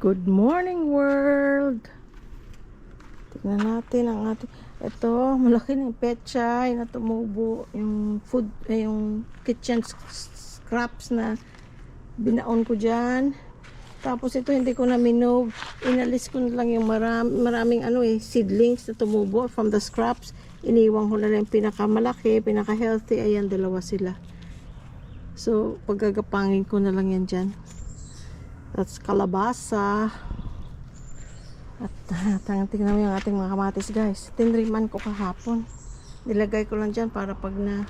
Good morning world. Tingnan natin ang ating ito, malaki ng pechay na tumubo, yung food yung kitchen scraps na binaon ko diyan. Tapos ito hindi ko na minog, inalis ko na lang yung maraming seedlings na tumubo from the scraps. Iniwan ko na lang yung pinakamalaki, pinaka healthy. Ayan, dalawa sila. So paggagapangin ko na lang yan diyan. That's kalabasa. At tingnan mo yung ating mga kamatis, guys. Tinriman ko kahapon. Nilagay ko lang dyan para pag na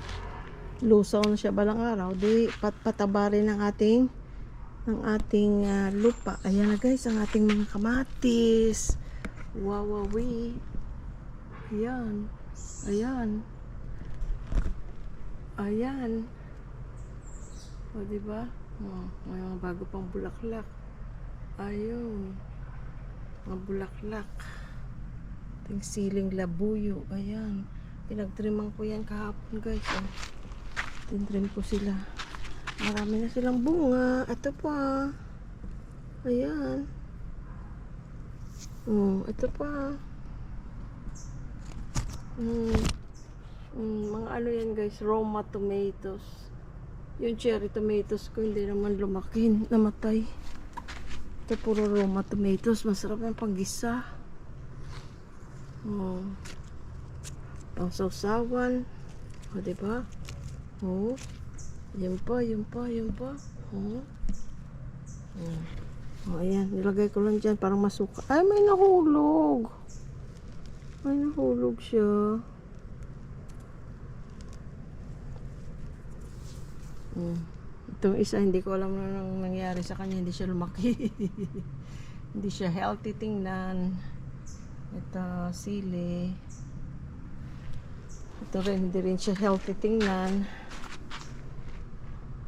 lusaw na siya balang araw, di pataba rin ng ating lupa. Ayan na, guys, ang ating mga kamatis. Wawawi. Ayan. Ayan. Ayan. O, diba? May mga bago pang bulaklak. Ayun. Mga bulaklak. Ating siling labuyo. Ayan. Pinagtriman ko yan kahapon, guys. Tinrim ko sila. Marami na silang bunga. Ito pa. Ayan. Ito pa. Mga ano yan, guys. Roma tomatoes. Yung cherry tomatoes ko hindi naman lumaki, namatay. Ito puro Roma tomatoes, masarap yung panggisa. Pang sausawan. O, diba? Yun pa. Ayan, nilagay ko lang dyan parang masuka. Ay, may nahulog. May nahulog siya. Itong isa hindi ko alam na nangyari sa kanya, hindi siya lumaki. Hindi siya healthy tingnan. Ito sili. Ito rin hindi rin siya healthy tingnan.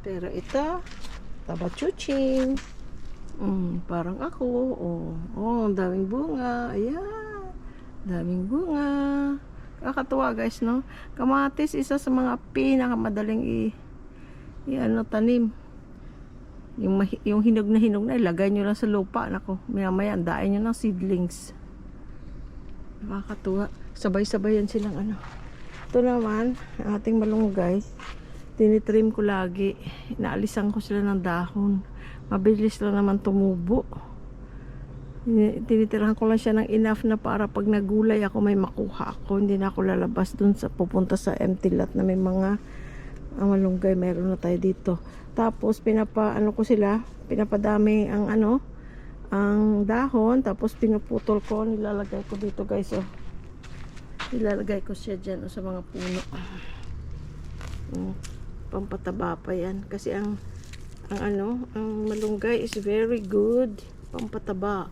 Pero ito tabachuching. Parang ako. Ang daming bunga. Ayan, daming bunga. Kakatuwa, guys, no? Kamatis isa sa mga pinakamadaling tanim. Yung hinog na ilagay nyo lang sa lupa. Nako, maya andain nyo ng seedlings. Nakakatuwa. Sabay-sabay yan silang Ito naman, ang ating malunggay. Tinitrim ko lagi. Inaalisan ko sila ng dahon. Mabilis lang naman tumubo. Tinitirahan ko lang siya ng enough na para pag nagulay ako may makuha ako. Hindi na ako lalabas dun sa pupunta sa empty lot na may mga malunggay. Meron na tayo dito. Tapos pinapadami ang ang dahon, tapos pinuputol ko, nilalagay ko dito, guys. Nilalagay ko siya dyan sa mga puno. Pampataba pa yan kasi ang malunggay is very good pampataba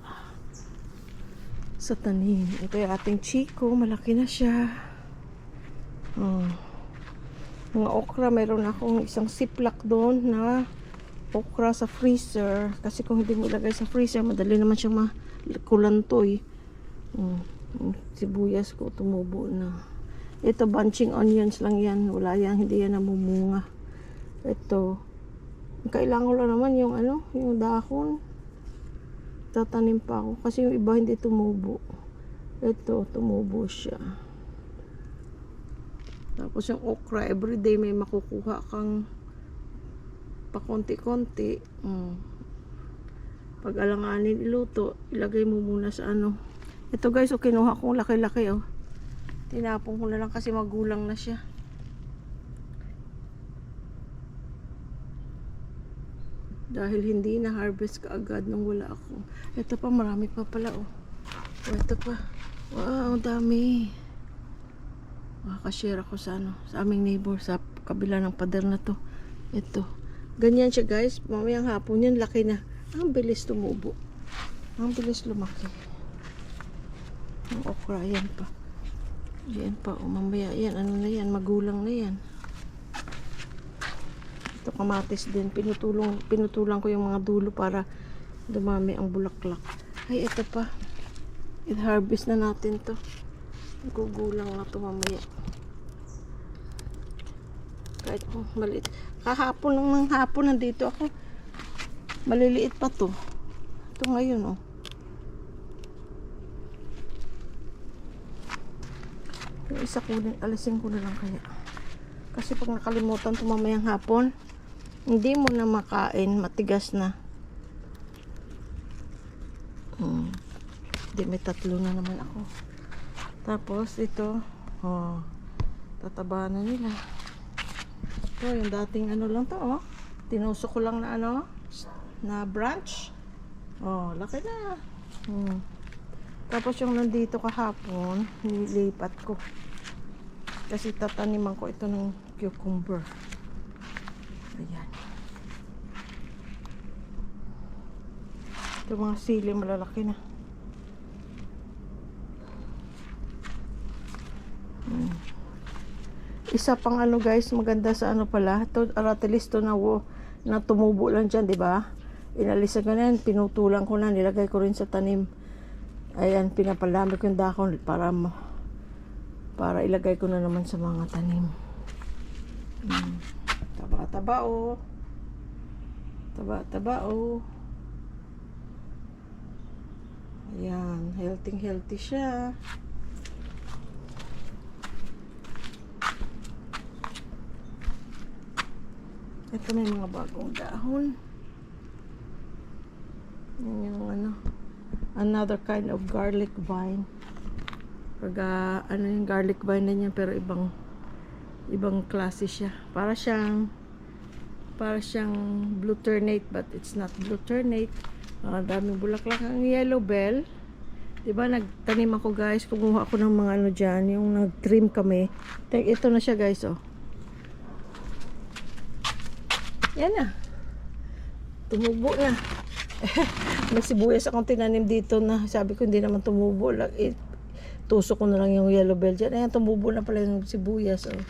sa tanim. Ito yung ating chiko, malaki na siya. Mga okra, mayroon akong isang ziplock doon na okra sa freezer. Kasi kung hindi mo ilagay sa freezer, madali naman siyang makulantoy. Sibuyas ko, tumubo na. Ito, bunching onions lang yan. Wala yan, hindi yan namumunga. Ito, kailangan ko lang naman yung yung dahon. Tatanim pa ako. Kasi yung iba hindi tumubo. Ito, tumubo siya. Tapos yung okra, everyday may makukuha kang pakonti-konti. Pag alanganin iluto, ilagay mo muna sa Ito, guys, kinuha kong laki-laki. Tinapon ko na lang kasi magulang na siya. Dahil hindi na harvest kaagad nung wala ako. Ito pa, marami pa pala. Ito pa. Wow, dami. Makakashare ako sa aming neighbor sa kabila ng pader na to. Ito. Ganyan siya, guys. Mamayang hapon yan, laki na. Ang bilis tumubo. Ang bilis lumaki. Ang okra, yan pa. Yan pa. Mamaya yan. Na yan? Magulang na yan. Ito kamatis din. Pinutulang ko yung mga dulo para dumami ang bulaklak. Ay, ito pa. I-harvest na natin to. Gugulang na ito mamaya. Kahit maliit. Kahapon ng hapon nandito ako. Maliliit pa to. Ito ngayon, oh. Yung isa kunin, alisin ko na lang kaya. Kasi pag nakalimutan ito mamayang hapon, hindi mo na makain, matigas na. Hindi, may 3 na naman ako. Tapos ito, oh, tataba na nila. Ito, yung dating ano lang to, oh. Tinusok ko lang na ano, na branch. Oh, laki na. Tapos yung nandito kahapon, nilipat ko. Kasi tataniman ko ito ng cucumber. Ayan. Ito mga sili, malalaki na. Isa pang ano guys, maganda sa ano pala, ito aratilis to na tumubo lang dyan, di ba? Inalisan ko na yan, pinutulan ko na, nilagay ko rin sa tanim. Ayan, pinapalami ko yung dahon para ilagay ko na naman sa mga tanim. Taba-taba oh. Taba-taba oh. Ayan, healthy siya. Ito may mga bagong dahon. Yan yung ano, another kind of garlic vine. Pag ano yung garlic vine na niya, pero ibang klase siya. Para siyang blue ternate, but it's not blue ternate. Daming bulaklak. Ang yellow bell, diba nagtanim ako guys, kumuha ako ng mga ano dyan, yung nag-trim kami. Ito na siya guys, oh. Yan na. Tumubo na. May sibuyas akong tinanim dito na sabi ko hindi naman tumubo. Tusok ko na lang yung yellow bell dyan. Ayan, tumubo na pala yung sibuyas. Oh.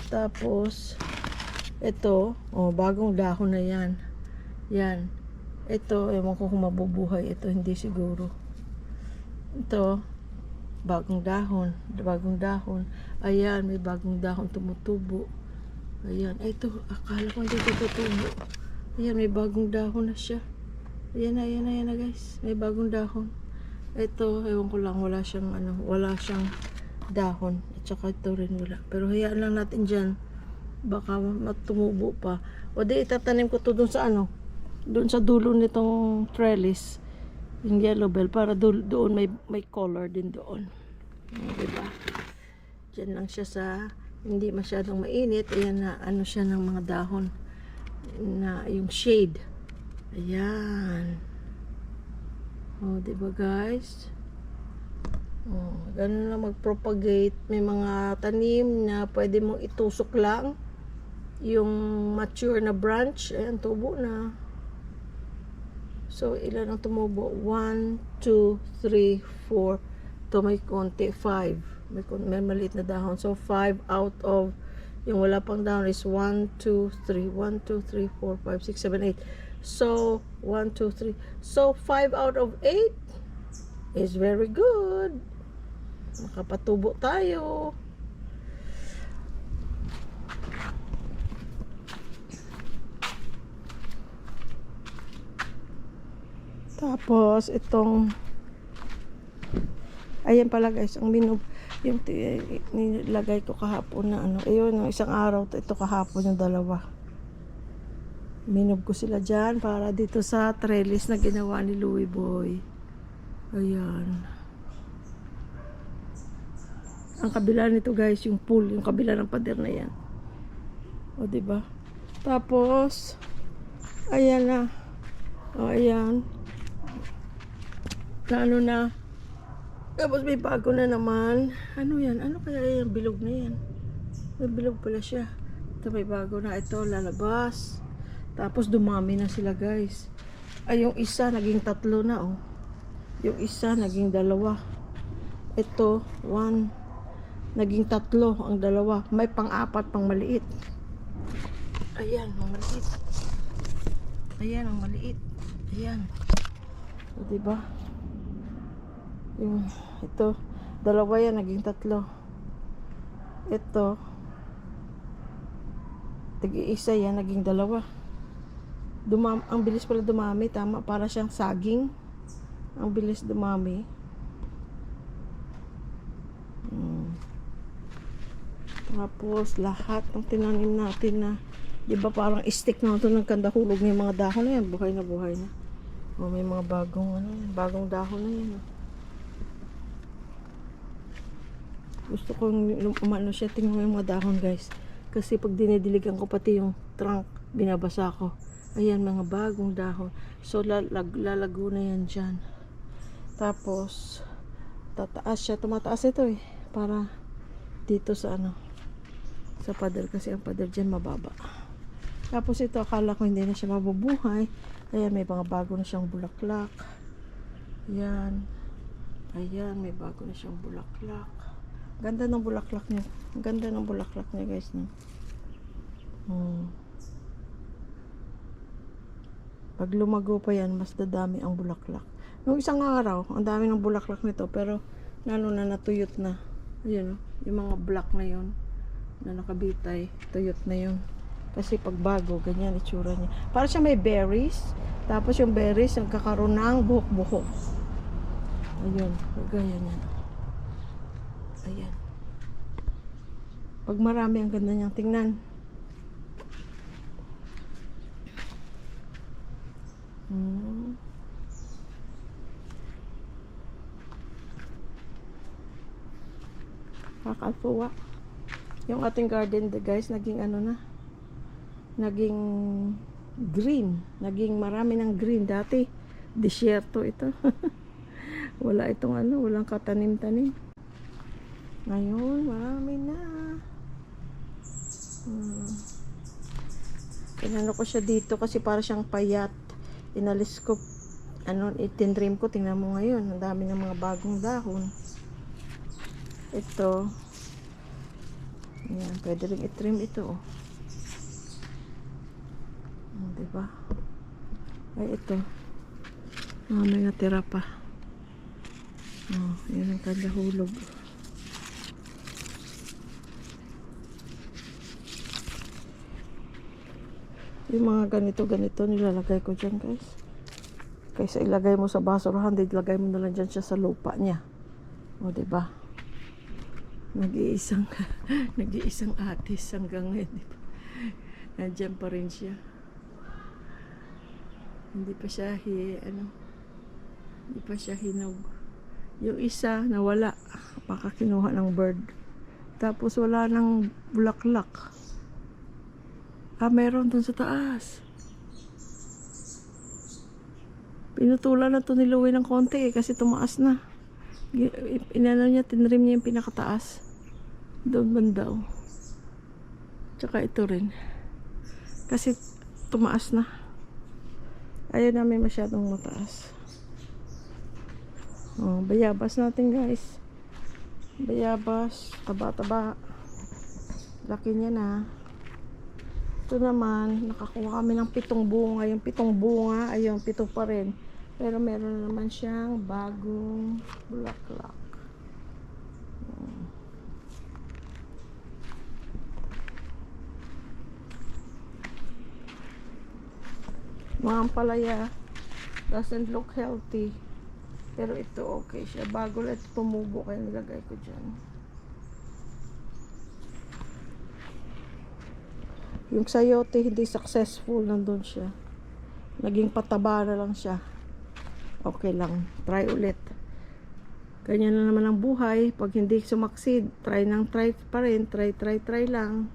Tapos, ito, oh, bagong dahon na yan. Yan. Ito, ewan ko kung mabubuhay. Ito, hindi siguro. Ito, bagong dahon. Bagong dahon. Ayan, may bagong dahon tumutubo. Ayan, ito, akala ko hindi ito tutubo. Ayan, may bagong dahon na siya. Ayan na guys, may bagong dahon. Ito, ewan ko lang, wala siyang dahon. At saka ito rin wala. Pero hayaan lang natin dyan. Baka matumubo pa. O di, itatanim ko to dun sa ano, dun sa dulo nitong trellis. Yung yellow bell, para doon may color din doon. Diba? Dyan lang siya sa hindi masyadong mainit. Ayan na, ano siya ng mga dahon na yung shade. Ayan. O, diba guys? O, ganun lang mag-propagate. May mga tanim na pwede mong itusok lang yung mature na branch. Ayan, tubo na. So, ilan ang tumubo? 1, 2, 3, 4. Ito may konti, 5. May maliit na dahon. So, 5 out of yung wala pang dahon is 1, 2, 3. 1, 2, 3, 4, 5, 6, 7, 8. So, 1, 2, 3. So, 5 out of 8 is very good. Makapatubo tayo. Tapos, itong ayan pala guys, ang yung nilagay ko kahapon na ano, ayun, yung isang araw, ito kahapon yung dalawa. Minob ko sila dyan para dito sa trellis na ginawa ni Louie Boy. Ayan. Ang kabila nito guys, yung pool, yung kabila ng pader na yan. O, diba? Tapos, ayan na. O, ayan. Na ano na. Tapos may bago na naman. Ano yan? Ano kaya yung bilog na yan? May bilog pala siya. Ito may bago na. Ito lalabas. Tapos dumami na sila guys. Ay yung isa naging 3 na oh. Yung isa naging 2. Ito 1. Naging 3 ang dalawa. May pang-4 pang maliit. Ayan ang maliit. Ayan ang maliit. Ayan. O, diba? Yung ito 2 yan naging 3. Ito tig-isa yan naging 2. Ang bilis pala dumami, tama, para siyang saging. Ang bilis dumami. Tapos lahat ng tinanim natin na, 'di ba parang stick na ito ng kandahulog ng mga dahon na yan, buhay na buhay na. May mga bagong bagong dahon na yan. Gusto kong umano siya, tingnan mo yung mga dahon, guys. Kasi pag dinidiligan ko pati yung trunk, binabasa ko. Ayan, mga bagong dahon. So lalago na yan dyan. Tapos tataas siya, tumataas ito para dito sa sa pader, kasi ang pader dyan mababa. Tapos ito, akala ko hindi na siya mabubuhay. Ayan, may mga bago na siyang bulaklak. Ayan. Ayan, may bago na siyang bulaklak. Ganda ng bulaklak niya. Ang ganda ng bulaklak niya, guys. No? Pag lumago pa yan, mas dadami ang bulaklak. Nung isang araw, ang dami ng bulaklak nito, pero natuyot na. Ayan, yung mga black na yon na nakabitay, tuyot na yun. Kasi pag bago, ganyan itsura niya. Para siya may berries. Tapos yung berries, nagkakaroon ng buhok-buhok. Ayun, gaya niya. Ayan. Pag marami, ang ganda niyang tingnan. Kakatuwa. Yung ating garden, guys, naging naging green. Naging marami ng green. Dati, disyerto ito. Wala itong walang katanim-tanim. Ngayon, marami na. Tinano ko siya dito kasi para siyang payat. Inalis ko, itinrim ko. Tingnan mo ngayon, ang dami ng mga bagong dahon. Ito. Ayan, pwede rin itrim ito. Diba? Ay, ito. May natira pa. Yan ang kandahulog. Yung mga ganito nilalagay ko dyan, guys. Kaysa ilagay mo sa basurahan, ilagay mo na lang dyan siya sa lupa niya. Diba? Nag-iisang atis hanggang ngayon, diba? Nandiyan pa rin siya. Hindi pa siya hindi pa siya hinog. Yung isa nawala, baka kinuha ng bird. Tapos wala nang bulaklak. Meron dun sa taas. Pinutulan na to ni Louie ng konti kasi tumaas na. Tinrim niya yung pinakataas. Doon banda. Tsaka ito rin. Kasi tumaas na. Ayaw namin masyadong mataas. Bayabas natin, guys. Bayabas. Taba-taba. Laki niya na. Ito naman, nakakuha kami ng 7 bunga. Yung 7 bunga, ayun, 7 pa rin. Pero meron naman siyang bagong bulaklak. Mga ampalaya doesn't look healthy. Pero ito okay siya. Bago ulit tumubo, kaya nilagay ko dyan. Yung sayote hindi successful, nandun siya. Naging pataba na lang siya. Okay lang, try ulit. Ganyan na naman ang buhay. Pag hindi sumaksid, try pa rin. Try lang.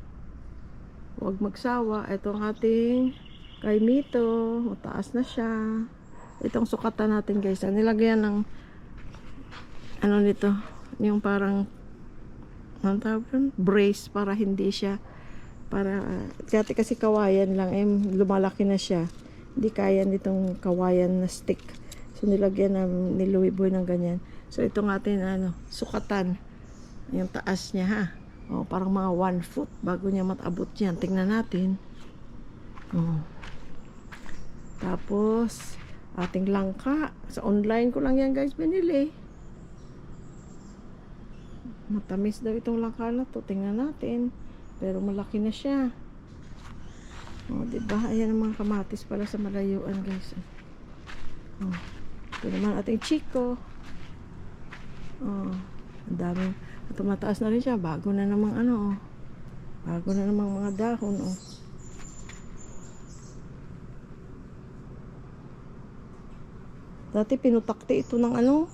Huwag magsawa. Ito ang ating kaimito. Mataas na siya. Itong sukatan natin, guys. Nilagyan ng nito, yung parang brace para hindi siya dati kasi kawayan lang, lumalaki na siya, hindi kaya nitong kawayan na stick, so nilagyan ni Louie Boy ng ganyan. So itong atin sukatan yung taas niya, parang mga 1 foot bago niya matabot yan. Tingnan natin. Tapos ating langka, sa online ko lang yan, guys, binili. Matamis daw itong langka na to. Tingnan natin. Pero malaki na siya. diba? Ayan ang mga kamatis pala sa malayuan, guys. Oh. Ito naman ating chiko. Oh. Ang daming. Tumataas na rin siya. Bago na namang ano, oh. Bago na namang mga dahon, oh. Dati pinutakti ito ng ano,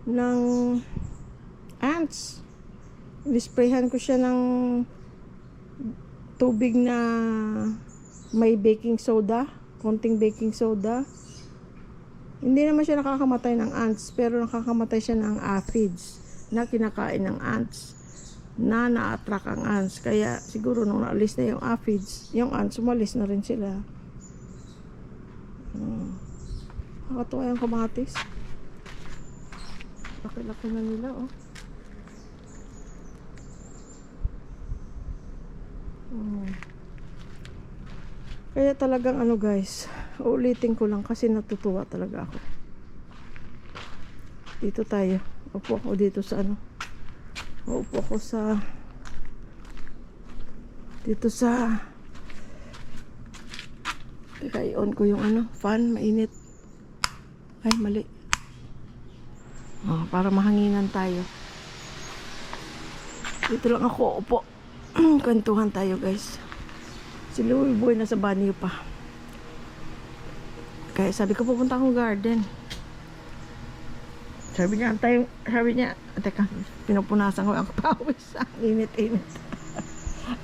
ng ants. Nisprayhan ko siya ng tubig na may baking soda, konting baking soda. Hindi naman siya nakakamatay ng ants, pero nakakamatay siya ng aphids na kinakain ng ants, na na-attract ang ants. Kaya siguro nung naalis na yung aphids, yung ants umalis na rin sila. Nakakatuwa yung kamatis. Laki-laki na nila, oh. Kaya talagang ano, guys, uulitin ko lang kasi natutuwa talaga ako. Dito tayo. Upo ako dito sa ano. Upo ako sa dito sa i-on ko yung ano, fan, mainit. Ay, mali. Para mahanginan tayo. Dito lang ako upo. Kwentuhan tayo, guys. Si Louie Boy nasa banyo pa. Kaya sabi ko pupunta akong garden. Sabi niya, teka, pinupunasan ko ang pawis. Init-init.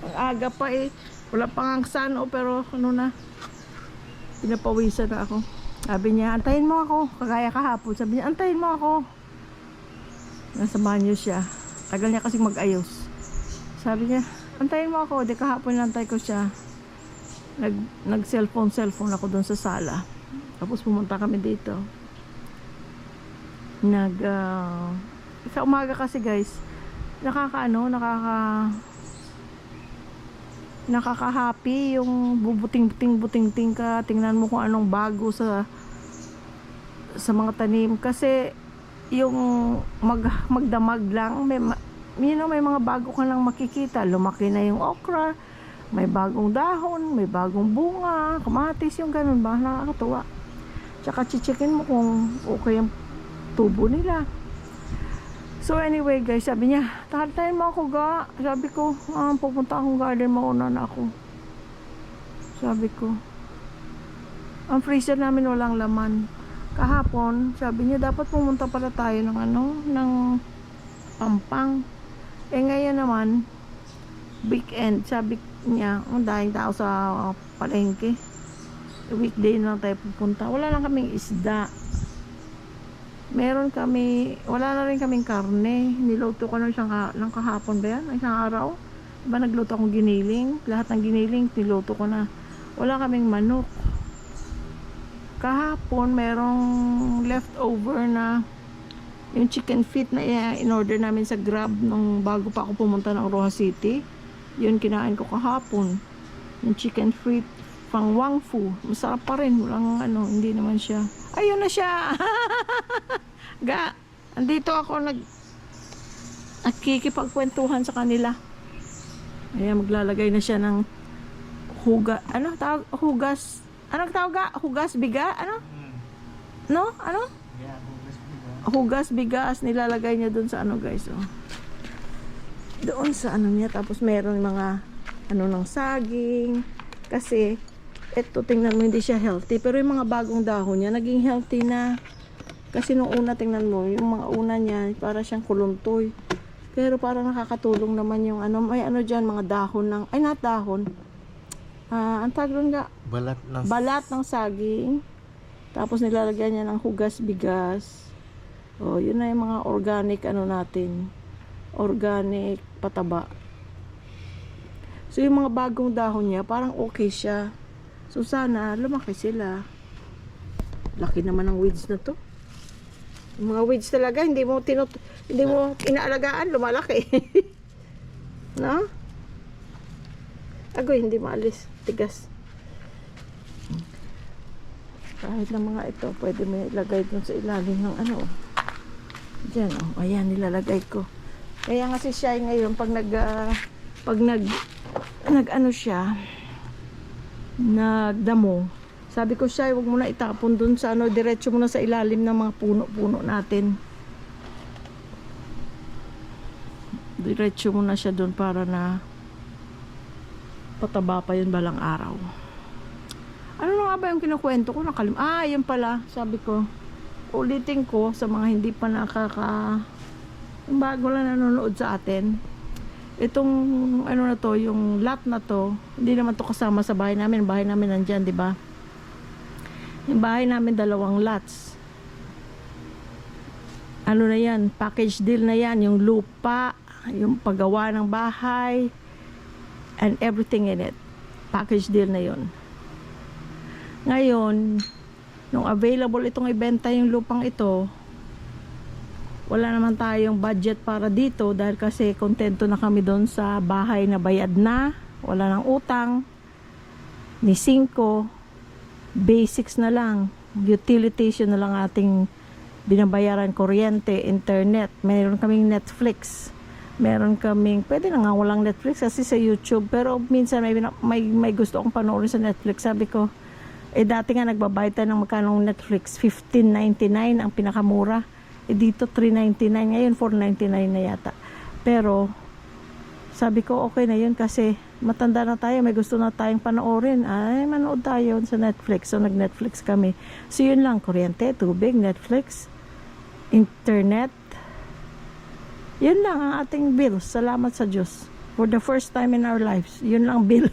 Ang aga pa eh. Wala pang ang sun, pero ano na. Pinapawisan na ako. Sabi niya, antayin mo ako. Kagaya kahapon. Sabi niya, antayin mo ako. Nasa banyo siya. Tagal niya kasi mag-ayos. Sabi niya, antayin mo ako. Di kahapon nantay ko siya. Nag cellphone ako doon sa sala. Tapos pumunta kami dito. Sa umaga kasi, guys, nakaka-happy yung bubuting-buting ka. Tingnan mo kung anong bago sa mga tanim. Kasi yung magdamag lang, may mga bago ka lang makikita. Lumaki na yung okra, may bagong dahon, may bagong bunga, kamatis, yung ganun ba, nakakatuwa. Tsaka chichikin mo kung okay yung tubo nila. So anyway, guys, sabi niya, tahantayin mo ako, ga. Sabi ko, pupunta akong garden, mauna na ako. Sabi ko, ang freezer namin walang laman. Kahapon, sabi niya, dapat pumunta pala tayo ng ng Pampang. Ngayon naman, weekend, sabi niya, dahil tao sa palengke. Weekday na tayo pupunta. Wala lang kaming isda. Wala na rin kaming karne. Niluto ko ng kahapon ba yan? Isang araw. Diba nagluto akong giniling? Lahat ng giniling, niluto ko na. Wala kaming manok. Kahapon, merong leftover na yung chicken feet na in-order namin sa Grab nung bago pa ako pumunta ng Roja City. Yun kinain ko kahapon. Yung chicken feet pang Wang Fu. Masarap pa rin. Walang hindi naman siya. Ayun na siya. Ga, andito ako nakikipagkwentuhan sa kanila. Ayan, maglalagay na siya ng hugas. Anong tawag ga? Hugas biga? No? Yeah, hugas biga. Hugas bigas. Nilalagay niya dun sa guys. Oh. Doon sa niya. Tapos meron mga ng saging. Kasi eto, tingnan mo, hindi siya healthy. Pero yung mga bagong dahon niya, naging healthy na. Kasi nung una, tingnan mo, yung mga una niya, para siyang kuluntoy. Pero parang nakakatulong naman yung may dyan, mga dahon ng, not dahon. Ang tawag doon nga? Balat ng saging. Tapos nilalagyan niya ng hugas bigas. Oh, yun na yung mga organic natin. Organic pataba. So yung mga bagong dahon niya, parang okay siya. So sana lumaki sila. Laki naman ng weeds na to. Yung mga weeds talaga, hindi mo inaalagaan, lumalaki. No? Agoy, hindi maalis. Tigas. Kahit na mga ito, pwede mo ilagay dun sa ilalim ng Diyan, ayan, nilalagay ko. Kaya nga si Shai ngayon, pag siya, nagdamo. Sabi ko siya, huwag mo na itapon dun sa ano, diretso mo na sa ilalim ng mga puno-puno natin. Diretso mo na siya dun para na pataba pa yun balang araw. Ano na nga ba yung kinukwento ko? Yun pala, sabi ko, ulitin ko sa mga hindi pa yung bago lang nanonood sa atin. Itong ano na to, yung lot na to, hindi naman to kasama sa bahay namin. Bahay namin nandyan, di ba? Yung bahay namin 2 lots. Ano na yan, package deal na yan, yung lupa, yung paggawa ng bahay, and everything in it. Package deal na yun. Ngayon, nung available itong ibenta yung lupang ito, wala naman tayong budget para dito dahil kasi kontento na kami doon sa bahay na bayad na, wala nang utang, ni 5, basics na lang, utilities na lang ating binabayaran, kuryente, internet, meron kaming Netflix, meron kaming, pwede na nga walang Netflix kasi sa YouTube, pero minsan may gusto akong panoorin sa Netflix. Sabi ko, dati nga nagbabayad tayo ng magkanong Netflix, $15.99 ang pinakamura. Dito $3.99, ngayon $4.99 na yata. Pero sabi ko okay na yun kasi matanda na tayo, may gusto na tayong panoorin. Ay, manood tayo sa Netflix. So nag-Netflix kami. So yun lang, kuryente, tubig, Netflix, internet. Yun lang ang ating bills. Salamat sa Diyos. For the first time in our lives, yun lang bill.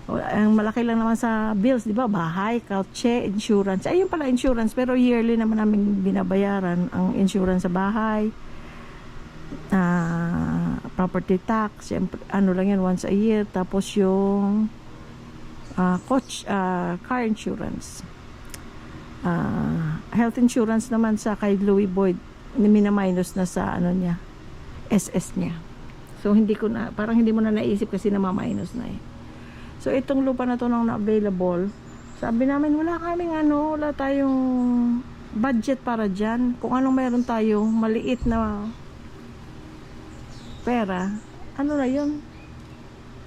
Ang malaki lang naman sa bills, di ba? Bahay, kotse, insurance. Ayun pala insurance, pero yearly naman namin binabayaran ang insurance sa bahay. Property tax, syempre, ano lang yan, once a year. Tapos yung car insurance. Health insurance naman sa kay Louis Boyd, mina-minus na sa ano niya, SS niya. So hindi ko na, parang hindi mo na naisip kasi na-minus na eh. So itong lupa na to nang na-available, sabi namin wala tayong budget para dyan. Kung anong meron tayo, maliit na pera, ano na yun,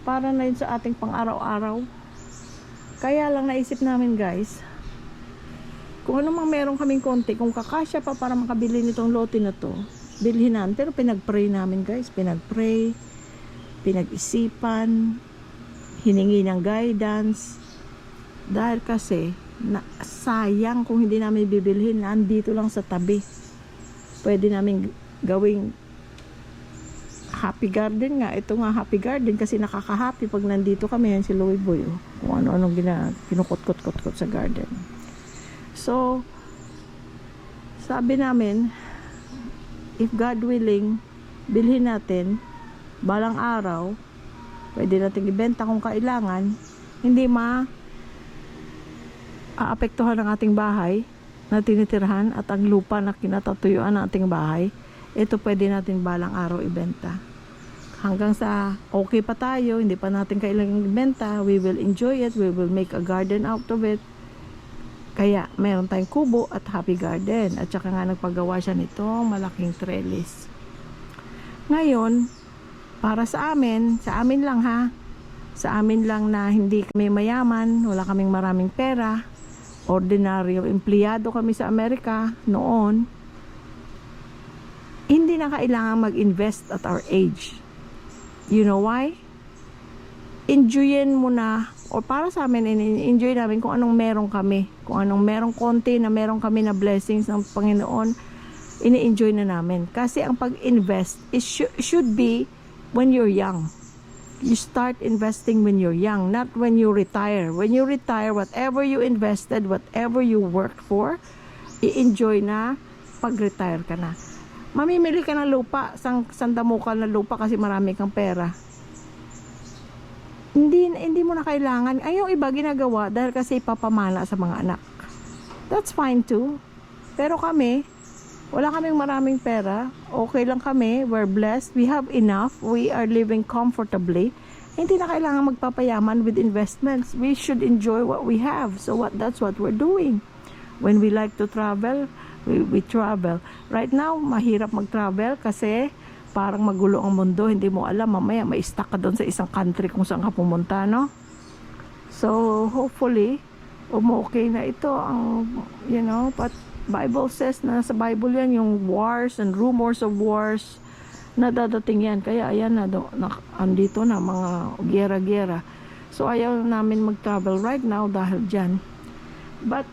para na yun sa ating pang araw-araw. Kaya lang naisip namin guys, kung ano mang meron kaming konti, kung kakasya pa para makabili nitong lote na to, bilhin namin. Pero pinag-pray namin guys, pinag-pray, pinag-isipan, hiningi ng guidance, dahil kasi sayang kung hindi namin bibilhin, nandito lang sa tabi. Pwede namin gawing happy garden nga. Ito nga happy garden kasi nakaka-happy pag nandito kami. Yan si Louie Boy, oh. Kung ano-anong kinukot-kot-kot sa garden. So sabi namin, if God willing, bilhin natin balang araw, pwede natin ibenta kung kailangan, hindi aapektuhan ang ating bahay na tinitirahan at ang lupa na kinatatuyuan ng ating bahay. Ito pwede natin balang araw ibenta. Hanggang sa okay pa tayo, hindi pa natin kailangang ibenta, we will enjoy it, we will make a garden out of it. Kaya meron tayong kubo at happy garden. At saka nga nagpagawa siya nitong malaking trellis. Ngayon, para sa amin lang ha, sa amin lang na hindi kami mayaman, wala kaming maraming pera, ordinaryo empleyado kami sa Amerika noon, hindi na kailangan mag-invest at our age. You know why? Enjoyin mo na, o para sa amin, enjoy namin kung anong meron kami, kung anong merong konti na meron kami na blessings ng Panginoon, ini-enjoy na namin. Kasi ang pag-invest should be when you're young. You start investing when you're young, not when you retire. When you retire, whatever you invested, whatever you worked for, i-enjoy na pag-retire ka na. Mamimili ka ng lupa, sandamukal na lupa kasi marami kang pera. Hindi mo na kailangan. Ay, yung iba ginagawa dahil kasi ipapamana sa mga anak. That's fine too. Pero kami, wala kaming maraming pera. Okay lang kami. We're blessed. We have enough. We are living comfortably. Hindi na kailangan magpapayaman with investments. We should enjoy what we have. So that's what we're doing. When we like to travel, we travel. Right now, mahirap mag-travel kasi parang magulo ang mundo. Hindi mo alam, mamaya may stuck ka doon sa isang country kung saan ka pumunta, no? So hopefully okay na ito ang but Bible says na sa Bible yan yung wars and rumors of wars na dadating yan. Kaya ayan andito na mga gera-gera. So ayaw namin mag-travel right now dahil dyan. But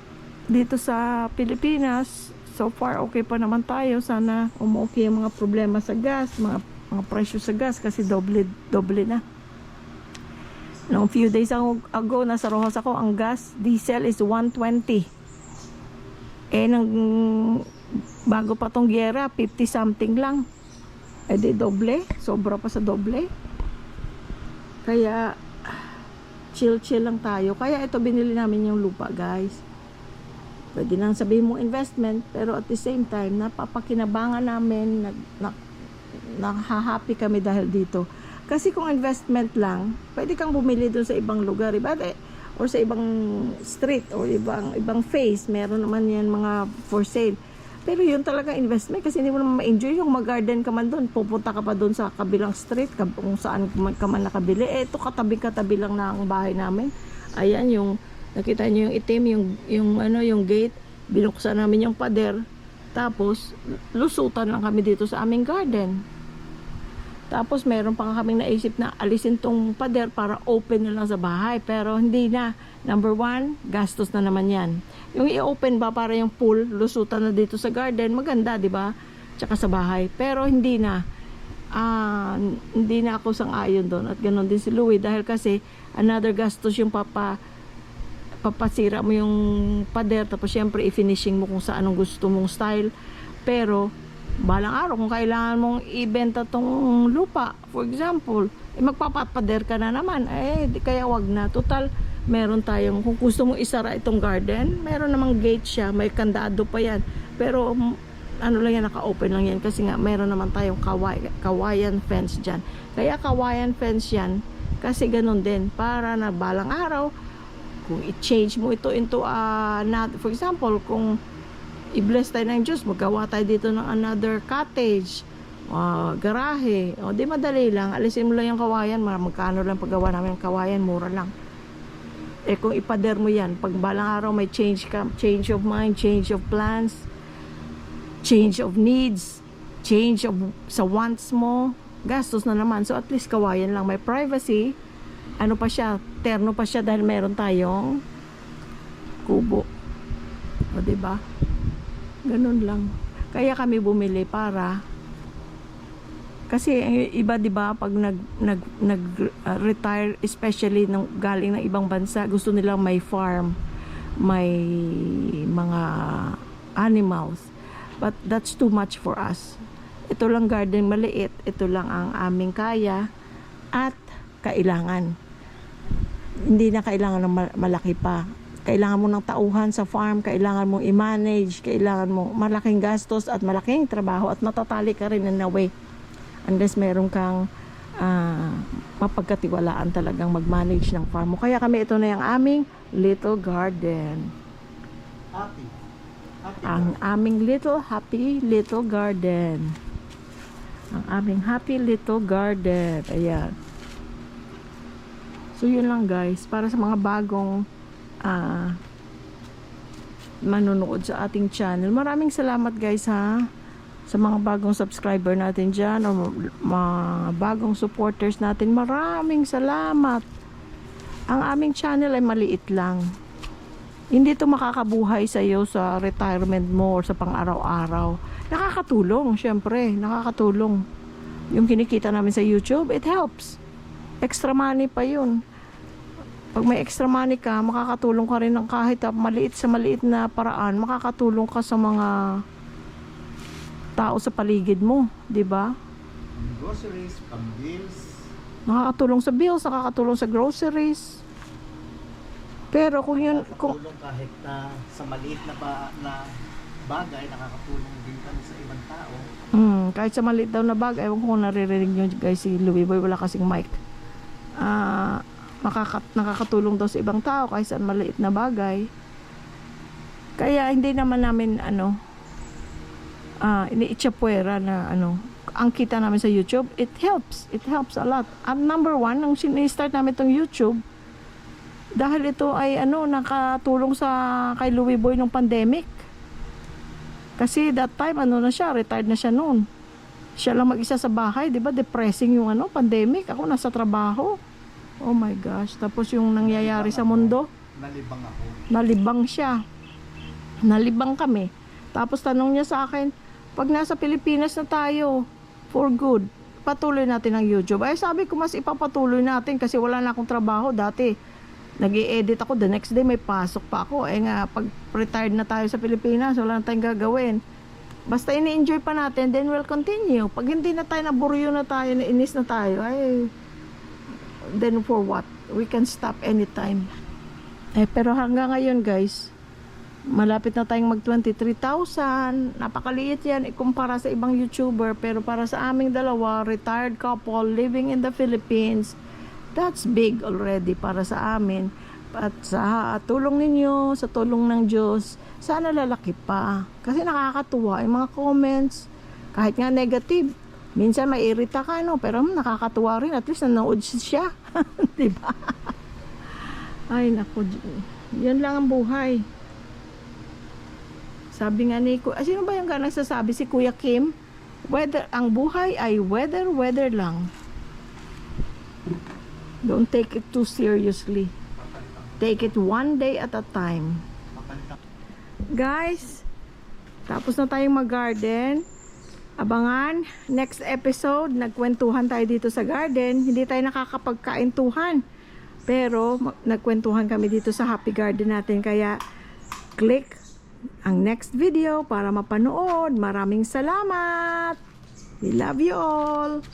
dito sa Pilipinas, so far okay pa naman tayo. Sana okay ang mga problema sa gas, mga presyo sa gas kasi doble na. Noong few days ago, nasa Rojas ako, ang gas, diesel is 120. Nang bago pa tong giyera, 50 something lang. Di doble, sobra pa sa doble. Kaya, chill lang tayo. Kaya ito, binili namin yung lupa, guys. Pwede nang sabihin mo investment, pero at the same time, napapakinabangan namin, nakahappy kami dahil dito. Kasi kung investment lang, pwede kang bumili doon sa ibang lugar, or sa ibang street, or ibang face, meron naman yan mga for sale. Pero yun talaga investment, kasi hindi mo naman ma-enjoy yung mag-garden ka man doon, pupunta ka pa doon sa kabilang street, kung saan ka man nakabili. Ito katabi lang na ang bahay namin. Ayan yung, nakita nyo yung itim, yung gate, binuksan namin yung pader, tapos lusutan lang kami dito sa aming garden. Tapos meron pa kaming naisip na alisin tong pader para open na lang sa bahay. Pero hindi na. Number 1, gastos na naman yan. Yung i-open ba para yung pool, lusutan na dito sa garden, maganda, di ba? Tsaka sa bahay. Pero hindi na. Hindi na ako sang-ayon doon. At ganoon din si Louie. Dahil kasi another gastos yung papasira mo yung pader. Tapos syempre i-finishing mo kung saan ang gusto mong style. Pero balang araw kung kailangan mong ibenta tong lupa, for example, magpapapader ka na naman, di kaya wag na. Total, meron tayong, kung gusto mong isara itong garden, meron namang gate siya, may kandado pa yan, pero lang yan, naka-open lang yan kasi nga meron naman tayong kawayan fence dyan. Kaya kawayan fence yan kasi ganun din, para na balang araw kung i-change mo ito into for example, kung i-bless tayo ng Diyos, magawa tayo dito ng another cottage, garahe, di madali lang, alisin mo lang yung kawayan, magkano lang paggawa namin ng kawayan, mura lang. Kung ipader mo yan, pag balang araw may change of mind, change of plans, change of needs, change of sa wants mo, gastos na naman. So at least kawayan lang, may privacy, pa siya, terno pa siya dahil meron tayong kubo. Diba? Ganun lang. Kaya kami bumili para kasi iba, 'di ba, pag retire, especially galing ng ibang bansa, gusto nilang may farm, may mga animals. But that's too much for us. Ito lang garden maliit, ito lang ang aming kaya at kailangan. Hindi na kailangan ng malaki pa. Kailangan mo ng tauhan sa farm, kailangan mong i-manage, kailangan mo malaking gastos at malaking trabaho at matatali ka rin in a way. Unless meron kang mapagkatiwalaan talagang mag-manage ng farm mo. Kaya kami, ito na yung aming little garden. Happy. Ang aming happy little garden. Ang aming happy little garden. Ayan. So yun lang guys, para sa mga bagong manonood sa ating channel. Maraming salamat guys sa mga bagong subscriber natin dyan o mga bagong supporters natin. Maraming salamat. Ang aming channel ay maliit lang. Hindi ito makakabuhay sa iyo sa retirement mo or sa pang-araw-araw. Nakakatulong, syempre, nakakatulong. Yung kinikita namin sa YouTube, it helps. Extra money pa yun. Pag may extra money ka, makakatulong ka rin ng kahit maliit na paraan, makakatulong ka sa mga tao sa paligid mo, 'di ba? Groceries, pang-bills. Nakakatulong sa bills, nakakatulong sa groceries. Pero kung yun, Nakakatulong kahit sa maliit na bagay, nakakatulong din kami sa ibang tao. kahit sa maliit daw na bagay, ewan ko kung naririnig nyo guys, si Louie Boy, wala kasing mic. Nakakatulong daw sa ibang tao kahit sa maliit na bagay. Kaya hindi naman namin iniitsapwera na ang kita namin sa YouTube, it helps a lot. Number one, nung sinistart namin tong YouTube, Dahil ito ay nakatulong sa kay Louie Boy nung pandemic. Kasi that time na siya, retired na siya noon. Siya lang mag-isa sa bahay, 'di ba? Depressing yung pandemic. Ako nasa trabaho. Oh my gosh. Tapos yung nangyayari sa mundo, Nalibang ako. nalibang siya. Nalibang kami. Tapos tanong niya sa akin, pag nasa Pilipinas na tayo, for good, patuloy natin ang YouTube. Ay sabi ko, mas ipapatuloy natin kasi wala na akong trabaho dati. Nag-i-edit ako, the next day may pasok pa ako. Eh nga, pag retired na tayo sa Pilipinas, wala na tayong gagawin. Basta ini-enjoy pa natin, then we'll continue. Pag hindi na tayo, naburyo na tayo, nainis na tayo, ay, then for what? We can stop anytime. Pero hanggang ngayon guys, malapit na tayong mag 23,000. Napakaliit yan ikumpara sa ibang YouTuber. Pero para sa aming dalawa, retired couple living in the Philippines, that's big already para sa amin. At sa tulong ninyo, sa tulong ng Diyos, sana lalaki pa. Kasi nakakatuwa yung mga comments. Kahit nga negative. Minsan may irita ka, pero nakakatuwa rin. At least nanood siya. Diba? Ay, naku. Yan lang ang buhay. Sabi nga ni sino ba yung nagsasabi? Si Kuya Kim? Ang buhay ay weather lang. Don't take it too seriously. Take it one day at a time. Guys, tapos na tayong mag-garden. Abangan, next episode, nagkwentuhan tayo dito sa garden. Hindi tayo nakakapagkaintuhan. Pero, nagkwentuhan kami dito sa Happy Garden natin. Kaya, click ang next video para mapanood. Maraming salamat! We love you all!